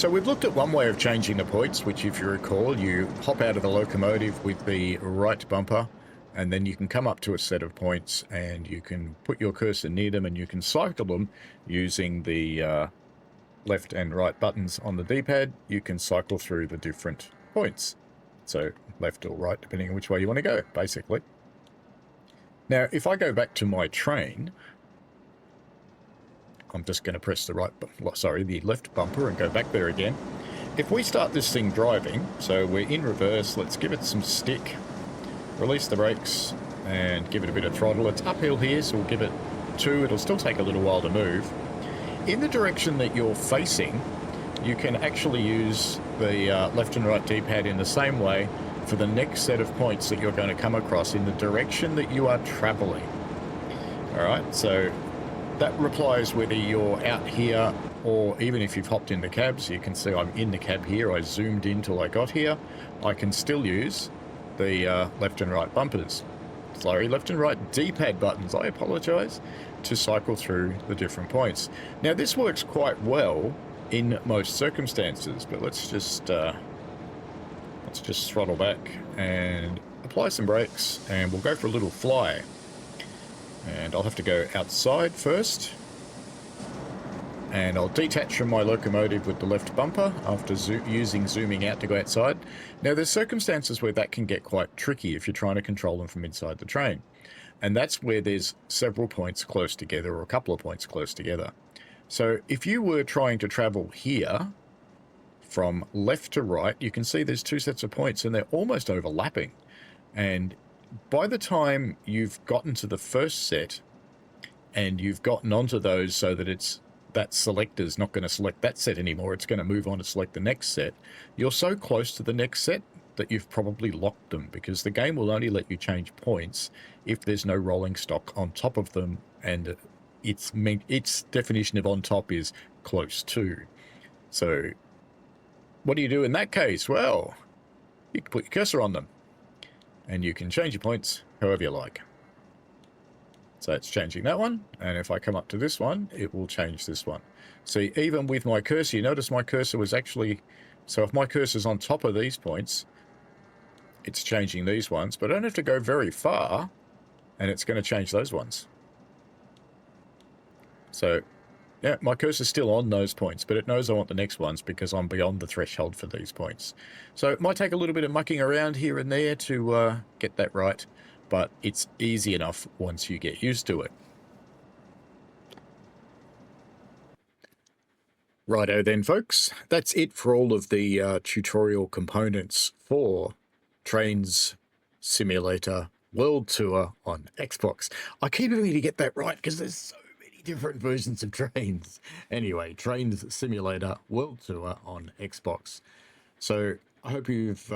So we've looked at one way of changing the points, which if you recall, you hop out of the locomotive with the right bumper, and then you can come up to a set of points and you can put your cursor near them and you can cycle them using the left and right buttons on the D-pad. You can cycle through the different points. So left or right, depending on which way you want to go, basically. Now, if I go back to my train, I'm just going to press the left bumper and go back there again. If we start this thing driving, so we're in reverse, let's give it some stick, release the brakes, and give it a bit of throttle. It's uphill here, so we'll give it 2. It'll still take a little while to move. In the direction that you're facing, you can actually use the left and right D-pad in the same way for the next set of points that you're going to come across in the direction that you are traveling. All right, so that applies whether you're out here or even if you've hopped into cabs. You can see I'm in the cab here. I zoomed in till I got here. I can still use the left and right bumpers. Sorry, left and right D-pad buttons, I apologize, to cycle through the different points. Now this works quite well in most circumstances, but let's just throttle back and apply some brakes, and we'll go for a little fly. And I'll have to go outside first, and I'll detach from my locomotive with the left bumper after zooming out to go outside. Now there's circumstances where that can get quite tricky if you're trying to control them from inside the train, and that's where there's several points close together or a couple of points close together. So if you were trying to travel here from left to right, you can see there's 2 sets of points and they're almost overlapping, and by the time you've gotten to the first set and you've gotten onto those so that that selector's not going to select that set anymore, it's going to move on to select the next set, you're so close to the next set that you've probably locked them, because the game will only let you change points if there's no rolling stock on top of them, and its definition of on top is close to. So what do you do in that case? Well, you can put your cursor on them, and you can change your points however you like. So it's changing that one, and if I come up to this one, it will change this one. See, even with my cursor, you notice my cursor was actually... So if my cursor's on top of these points, it's changing these ones, but I don't have to go very far, and it's going to change those ones. So, yeah, my cursor's still on those points, but it knows I want the next ones because I'm beyond the threshold for these points. So it might take a little bit of mucking around here and there to get that right, but it's easy enough once you get used to it. Righto then, folks. That's it for all of the tutorial components for Trainz Simulator World Tour on Xbox. I keep meaning to get that right because there's so many different versions of Trainz. Anyway, Trainz Simulator World Tour on Xbox. So I hope you've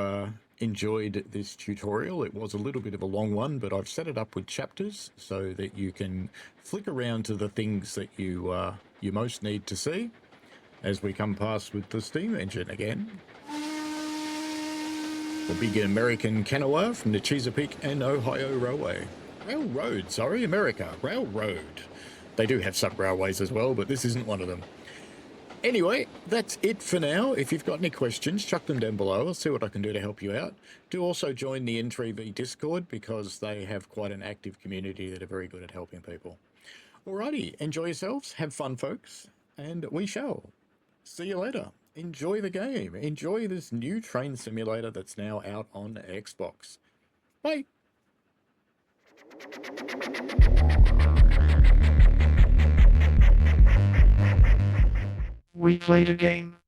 enjoyed this tutorial. It was a little bit of a long one, but I've set it up with chapters so that you can flick around to the things that you most need to see as we come past with the steam engine again. The big American canoa from the Chesapeake and Ohio Railway. Railroad, sorry, America. Railroad. They do have sub-railways as well, but this isn't one of them. Anyway, that's it for now. If you've got any questions, chuck them down below. I'll see what I can do to help you out. Do also join the N3V Discord because they have quite an active community that are very good at helping people. Alrighty, enjoy yourselves. Have fun, folks. And we shall. See you later. Enjoy the game. Enjoy this new train simulator that's now out on Xbox. Bye. We played a game.